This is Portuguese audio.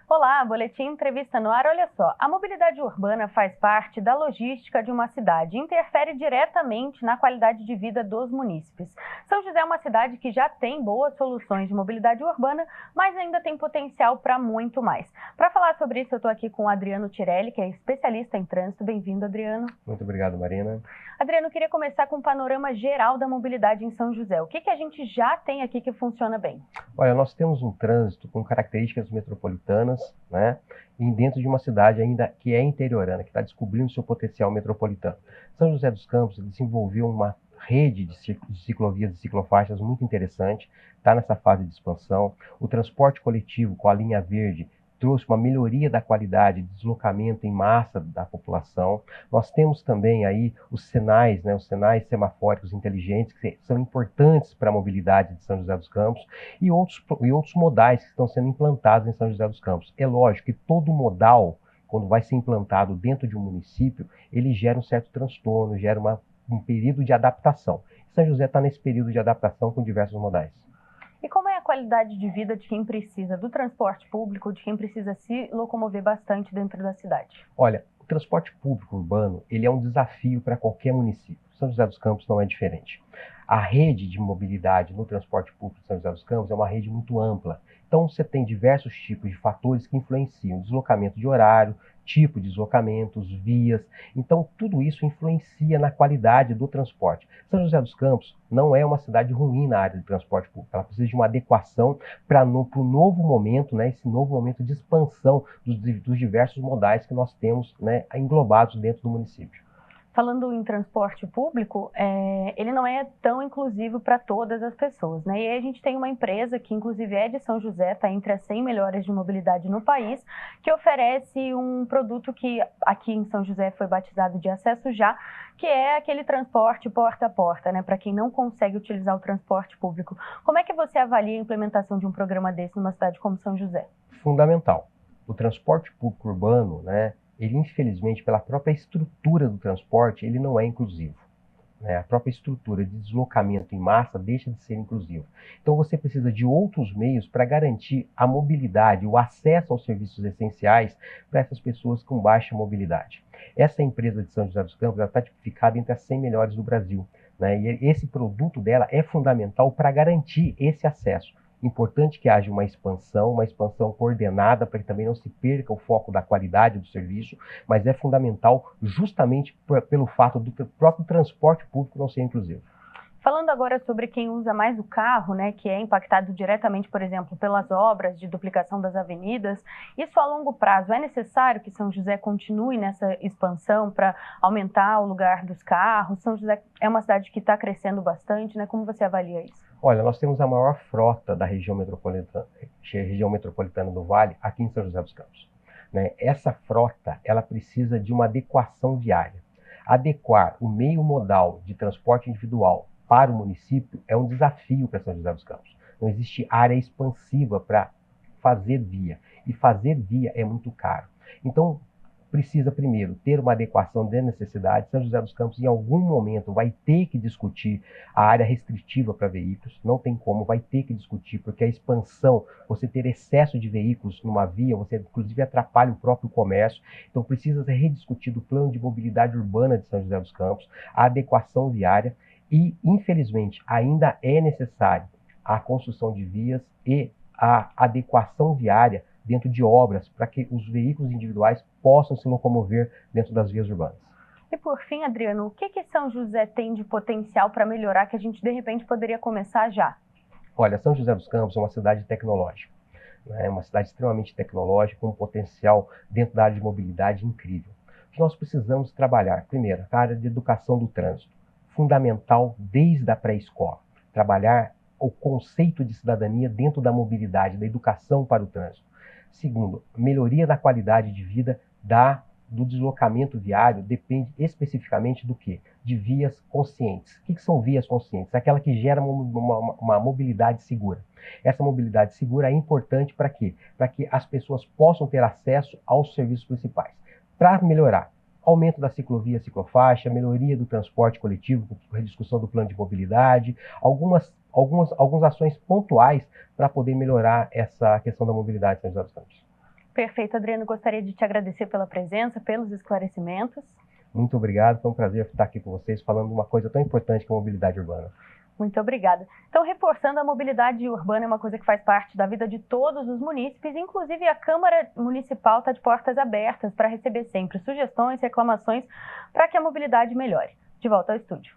Olá, Boletim Entrevista no Ar. Olha só, a mobilidade urbana faz parte da logística de uma cidade e interfere diretamente na qualidade de vida dos munícipes. São José é uma cidade que já tem boas soluções de mobilidade urbana, mas ainda tem potencial para muito mais. Para falar sobre isso, eu estou aqui com o Adriano Tirelli, que é especialista em trânsito. Bem-vindo, Adriano. Muito obrigado, Marina. Adriano, eu queria começar com um panorama geral da mobilidade em São José. O que a gente já tem aqui que funciona bem? Olha, nós temos um trânsito com características metropolitanas, né? E dentro de uma cidade ainda que é interiorana, que está descobrindo seu potencial metropolitano. São José dos Campos desenvolveu uma rede de ciclovias e ciclofaixas muito interessante, está nessa fase de expansão. O transporte coletivo com a linha verde trouxe uma melhoria da qualidade de deslocamento em massa da população. Nós temos também aí os sinais, né, os sinais semafóricos inteligentes, que são importantes para a mobilidade de São José dos Campos, e outros modais que estão sendo implantados em São José dos Campos. É lógico que todo modal, quando vai ser implantado dentro de um município, ele gera um certo transtorno, gera um período de adaptação. São José está nesse período de adaptação com diversos modais. E como é a qualidade de vida de quem precisa do transporte público, de quem precisa se locomover bastante dentro da cidade? Olha, o transporte público urbano, ele é um desafio para qualquer município. São José dos Campos não é diferente. A rede de mobilidade no transporte público de São José dos Campos é uma rede muito ampla. Então, você tem diversos tipos de fatores que influenciam o deslocamento de horário, tipo de deslocamentos, vias. Então, tudo isso influencia na qualidade do transporte. São José dos Campos não é uma cidade ruim na área de transporte público. Ela precisa de uma adequação para o novo momento, né, esse novo momento de expansão dos diversos modais que nós temos, né, englobados dentro do município. Falando em transporte público, ele não é tão inclusivo para todas as pessoas, né? E aí a gente tem uma empresa que, inclusive, é de São José, está entre as 100 melhores de mobilidade no país, que oferece um produto que aqui em São José foi batizado de Acesso Já, que é aquele transporte porta a porta, né? Para quem não consegue utilizar o transporte público. Como é que você avalia a implementação de um programa desse numa cidade como São José? Fundamental. O transporte público urbano, né? Ele, infelizmente, pela própria estrutura do transporte, ele não é inclusivo. Né? A própria estrutura de deslocamento em massa deixa de ser inclusivo. Então, você precisa de outros meios para garantir a mobilidade, o acesso aos serviços essenciais para essas pessoas com baixa mobilidade. Essa empresa de São José dos Campos está tipificada entre as 100 melhores do Brasil. Né? E esse produto dela é fundamental para garantir esse acesso. Importante que haja uma expansão coordenada para que também não se perca o foco da qualidade do serviço, mas é fundamental justamente pelo fato do próprio transporte público não ser inclusivo. Falando agora sobre quem usa mais o carro, né, que é impactado diretamente, por exemplo, pelas obras de duplicação das avenidas, isso a longo prazo, é necessário que São José continue nessa expansão para aumentar o lugar dos carros? São José é uma cidade que está crescendo bastante, né? Como você avalia isso? Olha, nós temos a maior frota da região metropolitana do Vale aqui em São José dos Campos. Né? Essa frota, ela precisa de uma adequação viária. Adequar o meio modal de transporte individual para o município é um desafio para São José dos Campos. Não existe área expansiva para fazer via. E fazer via é muito caro. Então, precisa primeiro ter uma adequação de necessidade. São José dos Campos, em algum momento, vai ter que discutir a área restritiva para veículos. Não tem como, vai ter que discutir, porque a expansão, você ter excesso de veículos numa via, você inclusive atrapalha o próprio comércio. Então precisa ser rediscutido o plano de mobilidade urbana de São José dos Campos, a adequação viária. E, infelizmente, ainda é necessário a construção de vias e a adequação viária dentro de obras, para que os veículos individuais possam se locomover dentro das vias urbanas. E por fim, Adriano, o que São José tem de potencial para melhorar que a gente, de repente, poderia começar já? Olha, São José dos Campos é uma cidade tecnológica. É uma cidade extremamente tecnológica, com um potencial dentro da área de mobilidade incrível. O que nós precisamos trabalhar? Primeiro, a área de educação do trânsito. Fundamental desde a pré-escola. Trabalhar o conceito de cidadania dentro da mobilidade, da educação para o trânsito. Segundo, melhoria da qualidade de vida do deslocamento viário depende especificamente do quê? De vias conscientes. O que são vias conscientes? Aquela que gera uma mobilidade segura. Essa mobilidade segura é importante para quê? Para que as pessoas possam ter acesso aos serviços principais. Para melhorar, aumento da ciclovia, ciclofaixa, melhoria do transporte coletivo, rediscussão do plano de mobilidade, algumas ações pontuais para poder melhorar essa questão da mobilidade em São José dos Campos. Perfeito, Adriano. Gostaria de te agradecer pela presença, pelos esclarecimentos. Muito obrigado, foi um prazer estar aqui com vocês falando de uma coisa tão importante que é a mobilidade urbana. Muito obrigada. Então, reforçando, a mobilidade urbana é uma coisa que faz parte da vida de todos os munícipes, inclusive a Câmara Municipal está de portas abertas para receber sempre sugestões, reclamações, para que a mobilidade melhore. De volta ao estúdio.